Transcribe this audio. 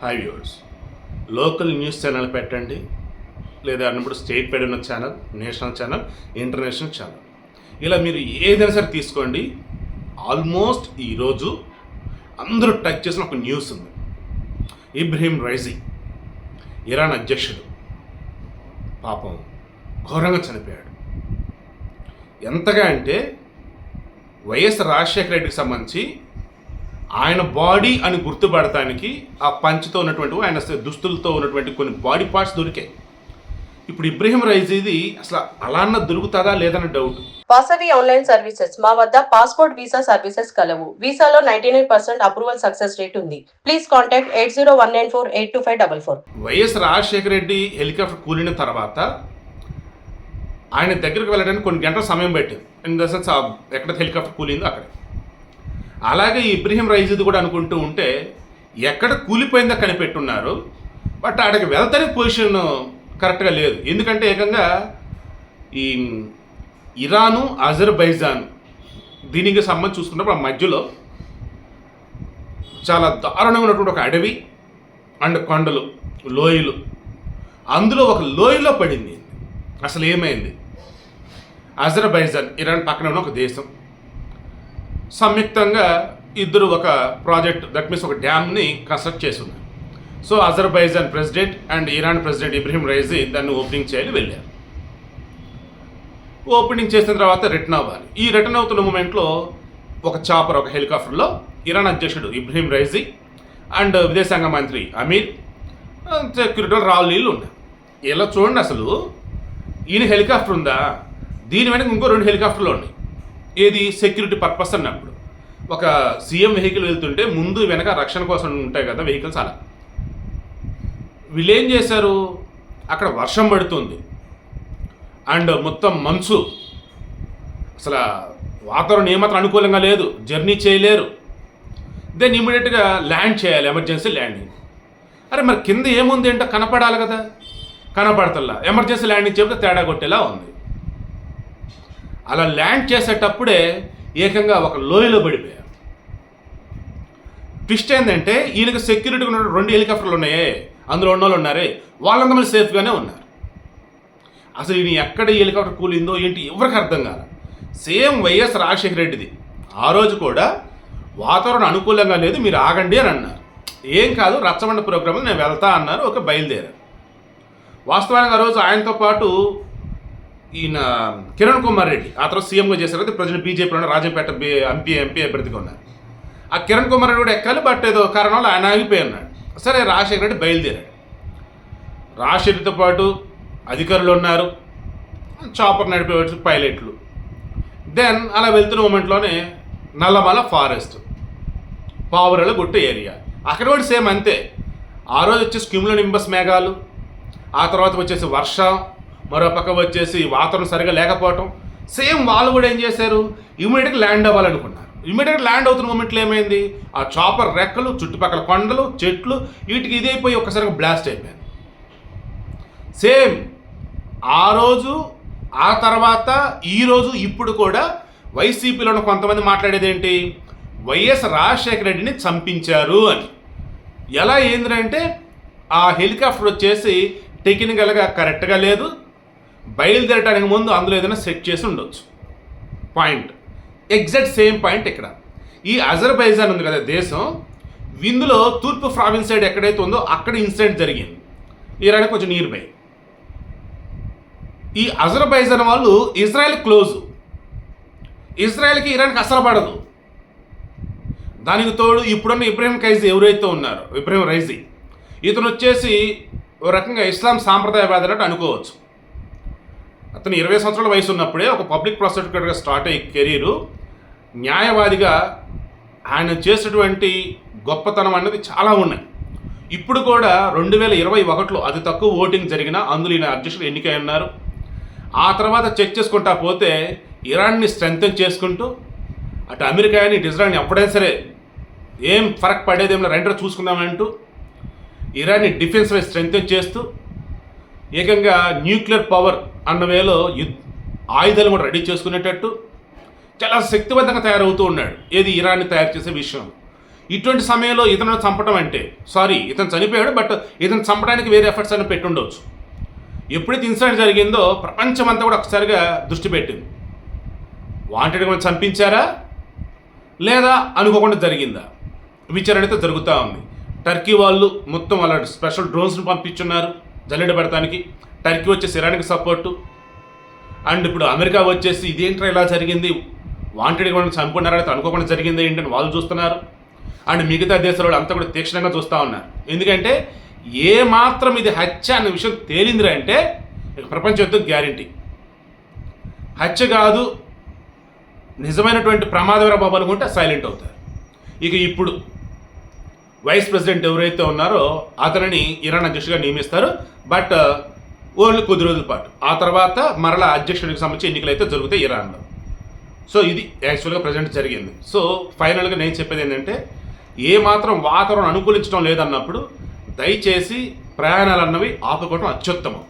Hi viewers, local news channel పెట్టండి, లేదా అన్నప్పుడు స్టేట్ పెడిన channel, national channel, international channel, ఇలా మీరు ఏదైనా సరే తీసుకోండి. ఆల్మోస్ట్ ఈరోజు అందరూ టచ్ చేసిన ఒక న్యూస్ ఉంది. ఇబ్రహీం రైజీ, ఇరాన్ అధ్యక్షుడు, పాపం ఘోరంగా చనిపోయాడు. ఎంతగా అంటే వైఎస్ రాజశేఖర రెడ్డికి సంబంధించి ఆయన బాడీ అని గుర్తుపడటానికి ఆ పంచ్తో ఉన్నటువంటి ఆయన దుస్తులతో ఉన్నటువంటి కొన్ని బాడీ పార్ట్స్ దొరికాయి. ఇప్పుడు ఇబ్రహీం రైజీది అసలు అలాన్న దొరుకుతుందా లేదన్న డౌట్. వాసవి ఆన్లైన్ సర్వీసెస్ మా వద్ద పాస్పోర్ట్ వీసా సర్వీసెస్ కలవు. వీసాలో 99% అప్రూవల్ సక్సెస్ రేట్ ఉంది. Please contact 8019482544. YS Rajasekhara Reddy helicopter కూలిన తర్వాత ఆయన దగ్గరికి వెళ్ళడానికి కొన్ని గంటల సమయం పెట్టింది. ఇన్ ద సెన్స్ ఎక్కడ హెలికాప్టర్ కూలిందో అక్కడ. అలాగే ఇబ్రహీం రైజీది కూడా అనుకుంటూ ఉంటే ఎక్కడ కూలిపోయిందో కనిపెట్టున్నారు. బట్ ఆడికి వెళ్తానికి పొజిషన్ కరెక్ట్గా లేదు. ఎందుకంటే ఏకంగా ఈ ఇరాను, అజర్బైజాన్ దీనికి సంబంధించి చూసుకున్నప్పుడు ఆ మధ్యలో చాలా దారుణంగా ఉన్నటువంటి ఒక అడవి అండ్ కొండలు, లోయలు, అందులో ఒక లోయలో పడింది. అసలు ఏమైంది? అజర్బైజాన్, ఇరాన్ పక్కన ఉన్న ఒక దేశం సంయుక్తంగా ఇద్దరు ఒక ప్రాజెక్ట్, దట్ మీన్స్ ఒక డ్యామ్ని కన్స్ట్రక్ట్ చేసి ఉన్నారు. So Azerbaijan president and Iran president Ibrahim Raisi దాన్ని ఓపెనింగ్ చేయాలి వెళ్ళారు. ఓపెనింగ్ చేసిన తర్వాత రిటర్న్ అవ్వాలి. ఈ రిటర్న్ అవుతున్న మూమెంట్లో ఒక చాపర్, ఒక హెలికాప్టర్లో ఇరాన్ అధ్యక్షుడు ఇబ్రహీం రైజీ అండ్ విదేశాంగ మంత్రి అమీర్, సెక్యూరిటీ రాళ్ళు ఉన్నారు. ఇలా చూడండి, అసలు ఈయన హెలికాప్టర్ ఉందా, దీని వెనక ఇంకో 2 హెలికాప్టర్లు ఉన్నాయి. ఏది సెక్యూరిటీ పర్పస్ అన్నప్పుడు ఒక సీఎం వెహికల్ వెళ్తుంటే ముందు వెనక రక్షణ కోసం ఉంటాయి కదా వెహికల్స్. అలా వీళ్ళు ఏం చేశారు, అక్కడ వర్షం పడుతుంది అండ్ మొత్తం మంచు, అసలు వాతావరణం ఏమాత్రం అనుకూలంగా లేదు, జర్నీ చేయలేరు. దెన్ ఇమీడియట్గా ల్యాండ్ చేయాలి, ఎమర్జెన్సీ ల్యాండింగ్. అరే మరి కింద ఏముంది ఏంటో కనపడాలి కదా, కనపడతల్లా. ఎమర్జెన్సీ ల్యాండింగ్ చెప్తే తేడా కొట్టేలా ఉంది. అలా ల్యాండ్ చేసేటప్పుడే ఏకంగా ఒక లోయలో పడిపోయారు. ట్విస్ట్ ఏంటంటే ఈయనకు సెక్యూరిటీ ఉన్న 2 హెలికాప్టర్లు ఉన్నాయే, అందులో ఉన్న వాళ్ళు ఉన్నారే, వాళ్ళంతా మళ్ళీ సేఫ్గానే ఉన్నారు. అసలు ఈయన ఎక్కడ హెలికాప్టర్ కూలిందో ఏంటి ఎవరికి అర్థం కాదు. సేమ్ వైఎస్ రాజశేఖర రెడ్డిది. ఆ రోజు కూడా వాతావరణం అనుకూలంగా లేదు, మీరు ఆగండి అని అన్నారు. ఏం కాదు, రచ్చబండ ప్రోగ్రాంలో నేను వెళ్తా అన్నారు. ఒక బయలుదేరారు. వాస్తవానికి ఆ రోజు ఆయనతో పాటు ఈయన కిరణ్ కుమార్ రెడ్డి, ఆ తర్వాత సీఎంగా చేశారు కదా, ప్రజెంట్ బీజేపీలో రాజంపేట ఎంపీ అభ్యర్థిగా ఉన్నారు. ఆ కిరణ్ కుమార్ రెడ్డి కూడా ఎక్కాలి, బట్ ఏదో కారణాలు ఆయన ఆగిపోయి ఉన్నాడు. సరే, రాజశేఖర రెడ్డి బయలుదేరాడు. రాజశేఖర్తో పాటు అధికారులు ఉన్నారు, చాపర్ నడిపే పైలట్లు. దెన్ అలా వెళ్తున్న మూమెంట్లోనే నల్లమల ఫారెస్ట్, పావురాల గుట్ట ఏరియా, అక్కడ కూడా సేమ్ అంతే. ఆ రోజు వచ్చేసి క్యూములోనింబస్ మేఘాలు, ఆ తర్వాత వచ్చేసి వర్షం, మరో పక్క వచ్చేసి వాతావరణం సరిగా లేకపోవటం. సేమ్ వాళ్ళు కూడా ఏం చేశారు, ఇమీడియట్గా ల్యాండ్ అవ్వాలనుకున్నారు. ఇమీడియట్గా ల్యాండ్ అవుతున్న మూమెంట్లో ఏమైంది, ఆ చాపర్ రెక్కలు, చుట్టుపక్కల కొండలు, చెట్లు, వీటికి ఇదైపోయి ఒక్కసారిగా బ్లాస్ట్ అయిపోయింది. సేమ్ ఆ రోజు, ఆ తర్వాత ఈరోజు, ఇప్పుడు కూడా వైసీపీలో ఉన్న కొంతమంది మాట్లాడేది ఏంటి, వైఎస్ రాజశేఖర రెడ్డిని చంపించారు అని. ఎలా ఏంటంటే ఆ హెలికాప్టర్ వచ్చేసి టెక్నికల్గా కరెక్ట్గా లేదు, బయలుదేరడానికి ముందు అందులో ఏదైనా సెట్ చేసి ఉండొచ్చు. పాయింట్ ఎగ్జాక్ట్ సేమ్ పాయింట్ ఇక్కడ. ఈ అజర్బైజాన్ ఉంది కదా దేశం, ఇందులో తూర్పు ప్రావిన్స్ సైడ్ ఎక్కడైతే ఉందో అక్కడ ఇన్సిడెంట్ జరిగింది. ఇరాన్ కొంచెం నియర్ బై. ఈ అజర్బైజాన్ వాళ్ళు ఇజ్రాయెల్ క్లోజ్, ఇజ్రాయెల్కి ఇరాన్కి అసలు పడదు. దానికి తోడు ఇప్పుడున్న ఇబ్రహీం ఎవరైతే ఉన్నారో, ఇబ్రహీం రైజీ, ఇతను వచ్చేసి ఓ రకంగా ఇస్లాం సాంప్రదాయవాది అన్నట్టు అనుకోవచ్చు. అతను 20 సంవత్సరాల వయసు ఉన్నప్పుడే ఒక పబ్లిక్ ప్రాసిక్యూటర్గా స్టార్ట్ అయ్యే కెరీరు, న్యాయవాదిగా ఆయన చేసినటువంటి గొప్పతనం అనేది చాలా ఉన్నాయి. ఇప్పుడు కూడా 2021లో అతి తక్కువ ఓటింగ్ జరిగిన అందులో ఈయన అధ్యక్షుడు ఎన్నికై ఉన్నారు. ఆ తర్వాత చెక్ చేసుకుంటా పోతే ఇరాన్ని స్ట్రెంగ్తన్ చేసుకుంటూ అటు అమెరికాని, ఇటు ఇజ్రాయల్ని ఎప్పుడైనా సరే ఏం ఫరక్ పడేదేమో రెండో చూసుకుందామంటూ ఇరాన్ని డిఫెన్స్ వైజ్ స్ట్రెంగ్తన్ చేస్తూ ఏకంగా న్యూక్లియర్ పవర్ అన్న వేలో ఆయుధాలు కూడా రెడీ చేసుకునేటట్టు చాలా శక్తివంతంగా తయారవుతూ ఉన్నాడు. ఏది ఇరాన్ని తయారు చేసే విషయం. ఇటువంటి సమయంలో ఇతను చంపడం అంటే ఇతను చనిపోయాడు, బట్ ఇతను చంపడానికి వేరే ఎఫర్ట్స్ అని పెట్టుండవచ్చు. ఎప్పుడైతే ఇన్సిడెంట్ జరిగిందో ప్రపంచం అంతా కూడా ఒకసారిగా దృష్టి పెట్టింది. వాంటెడ్గా చంపించారా లేదా అనుకోకుండా జరిగిందా విచారణ అయితే జరుగుతూ ఉంది. టర్కీ వాళ్ళు మొత్తం వాళ్ళ స్పెషల్ డ్రోన్స్ని పంపించున్నారు జల్లెడ పెడతానికి. టర్కీ వచ్చేసి ఇరాన్కి సపోర్టు, అండ్ ఇప్పుడు అమెరికా వచ్చేసి ఇదేంట్రా ఇలా జరిగింది, వాంటెడ్గా చంపుకున్నారా అయితే అనుకోకుండా జరిగింది ఏంటని వాళ్ళు చూస్తున్నారు. అండ్ మిగతా దేశాల వాళ్ళు అంతా కూడా తీక్షణంగా చూస్తూ ఉన్నారు. ఎందుకంటే ఏ మాత్రం ఇది హత్య అనే విషయం తేలిందిరా అంటే ఇక ప్రపంచ యుద్ధం గ్యారంటీ. హత్య కాదు నిజమైనటువంటి ప్రమాదకర బాబు అనుకుంటే సైలెంట్ అవుతారు. ఇక ఇప్పుడు వైస్ ప్రెసిడెంట్ ఎవరైతే ఉన్నారో అతనిని ఇరాన్ అధ్యక్షుడిగా నియమిస్తారు, బట్ ఓన్లీ కొద్ది రోజుల పాటు. ఆ తర్వాత మరలా అధ్యక్షుడికి సంబంధించి ఎన్నికలు అయితే జరుగుతాయి ఇరాన్లో. సో ఇది యాక్చువల్గా ప్రజెంట్ జరిగింది. సో ఫైనల్గా నేను చెప్పేది ఏంటంటే ఏ మాత్రం వాతావరణం అనుకూలించడం లేదన్నప్పుడు దయచేసి ప్రయాణాలు అన్నవి ఆపుకోవడం అత్యుత్తమం.